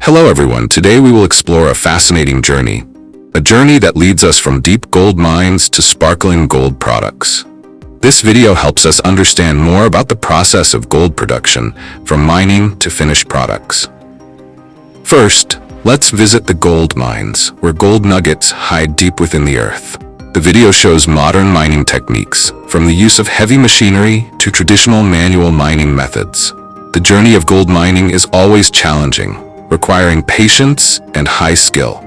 Hello everyone, today we will explore a fascinating journey. A journey that leads us from deep gold mines to sparkling gold products. This video helps us understand more about the process of gold production, from mining to finished products. First, let's visit the gold mines, where gold nuggets hide deep within the earth. The video shows modern mining techniques, from the use of heavy machinery to traditional manual mining methods. The journey of gold mining is always challenging, requiring patience and high skill.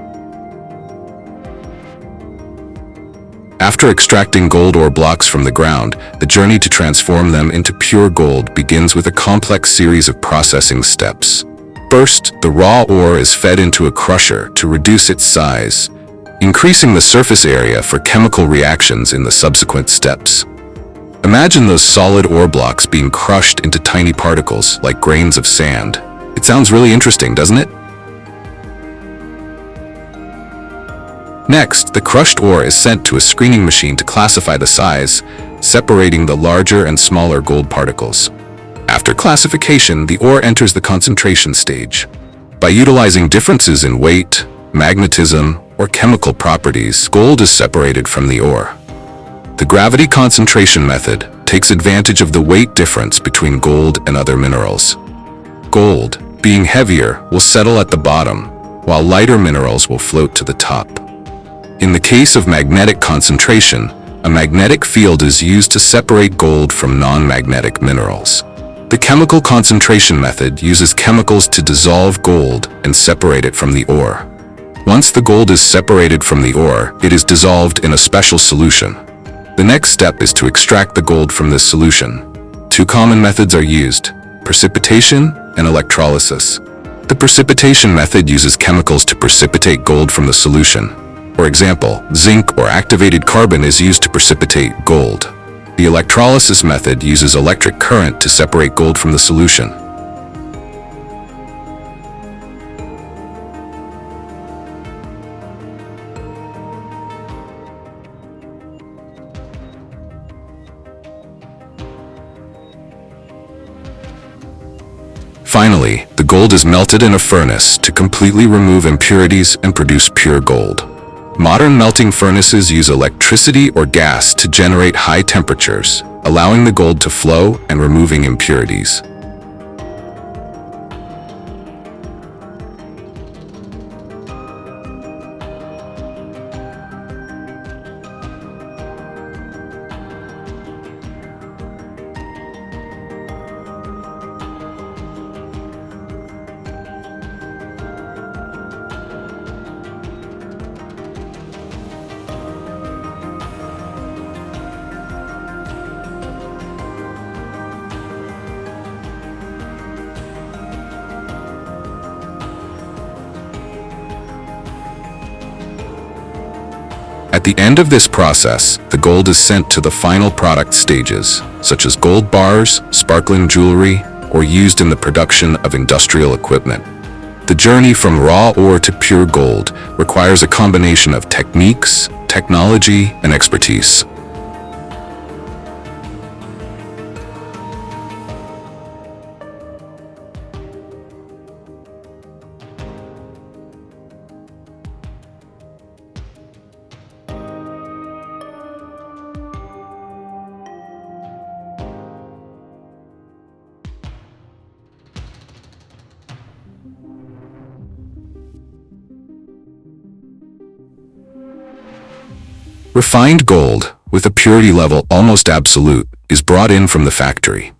After extracting gold ore blocks from the ground, the journey to transform them into pure gold begins with a complex series of processing steps. First, the raw ore is fed into a crusher to reduce its size, increasing the surface area for chemical reactions in the subsequent steps. Imagine those solid ore blocks being crushed into tiny particles like grains of sand. It sounds really interesting, doesn't it? Next, the crushed ore is sent to a screening machine to classify the size, separating the larger and smaller gold particles. After classification, the ore enters the concentration stage. By utilizing differences in weight, magnetism, or chemical properties, gold is separated from the ore. The gravity concentration method takes advantage of the weight difference between gold and other minerals. Gold, being heavier, will settle at the bottom, while lighter minerals will float to the top. In the case of magnetic concentration, a magnetic field is used to separate gold from non-magnetic minerals. The chemical concentration method uses chemicals to dissolve gold and separate it from the ore. Once the gold is separated from the ore, it is dissolved in a special solution. The next step is to extract the gold from this solution. Two common methods are used: precipitation and electrolysis. The precipitation method uses chemicals to precipitate gold from the solution. For example, zinc or activated carbon is used to precipitate gold. The electrolysis method uses electric current to separate gold from the solution. Finally, the gold is melted in a furnace to completely remove impurities and produce pure gold. Modern melting furnaces use electricity or gas to generate high temperatures, allowing the gold to flow and removing impurities. At the end of this process, the gold is sent to the final product stages, such as gold bars, sparkling jewelry, or used in the production of industrial equipment. The journey from raw ore to pure gold requires a combination of techniques, technology, and expertise. Refined gold, with a purity level almost absolute, is brought in from the factory.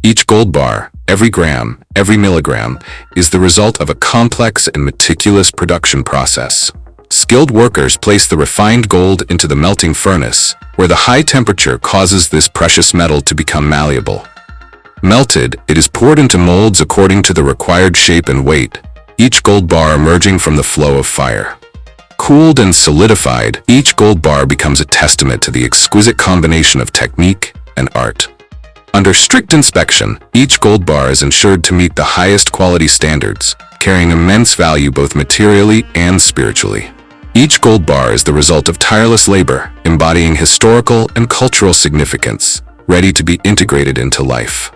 Each gold bar, every gram, every milligram, is the result of a complex and meticulous production process. Skilled workers place the refined gold into the melting furnace, where the high temperature causes this precious metal to become malleable. Melted, it is poured into molds according to the required shape and weight, each gold bar emerging from the flow of fire. Cooled and solidified, each gold bar becomes a testament to the exquisite combination of technique and art. Under strict inspection, each gold bar is ensured to meet the highest quality standards, carrying immense value both materially and spiritually. Each gold bar is the result of tireless labor, embodying historical and cultural significance, ready to be integrated into life.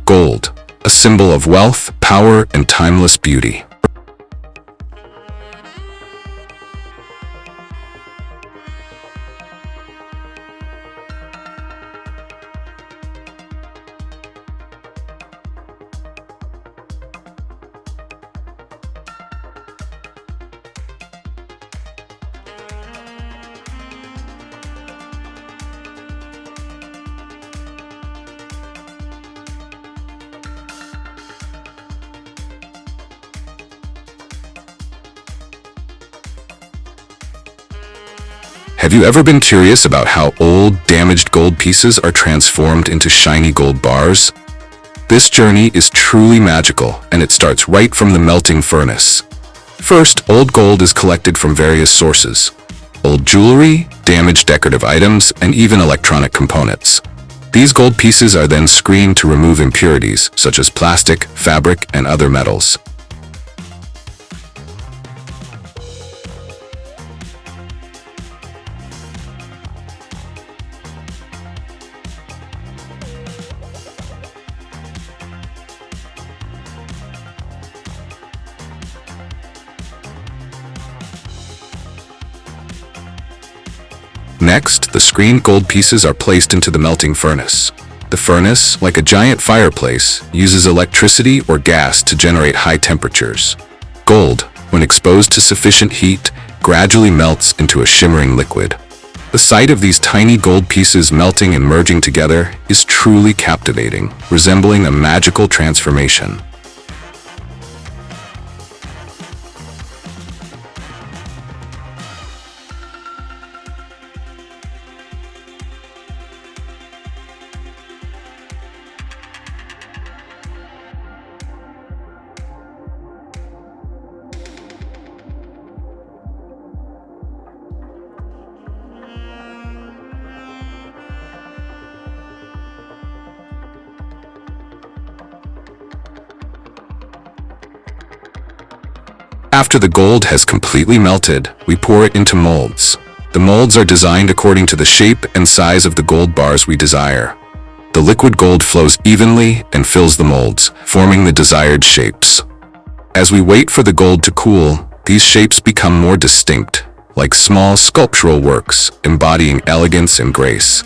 Gold, a symbol of wealth, power, and timeless beauty. Have you ever been curious about how old, damaged gold pieces are transformed into shiny gold bars? This journey is truly magical, and it starts right from the melting furnace. First, old gold is collected from various sources: old jewelry, damaged decorative items, and even electronic components. These gold pieces are then screened to remove impurities, such as plastic, fabric, and other metals. Next, the screened gold pieces are placed into the melting furnace. The furnace, like a giant fireplace, uses electricity or gas to generate high temperatures. Gold, when exposed to sufficient heat, gradually melts into a shimmering liquid. The sight of these tiny gold pieces melting and merging together is truly captivating, resembling a magical transformation. After the gold has completely melted, we pour it into molds. The molds are designed according to the shape and size of the gold bars we desire. The liquid gold flows evenly and fills the molds, forming the desired shapes. As we wait for the gold to cool, these shapes become more distinct, like small sculptural works embodying elegance and grace.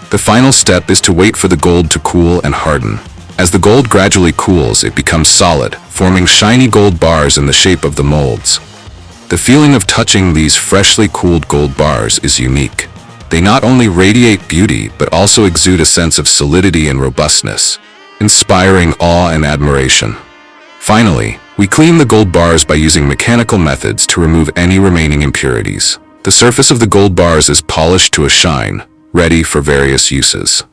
The final step is to wait for the gold to cool and harden. As the gold gradually cools, it becomes solid, forming shiny gold bars in the shape of the molds. The feeling of touching these freshly cooled gold bars is unique. They not only radiate beauty, but also exude a sense of solidity and robustness, inspiring awe and admiration. Finally, we clean the gold bars by using mechanical methods to remove any remaining impurities. The surface of the gold bars is polished to a shine, ready for various uses.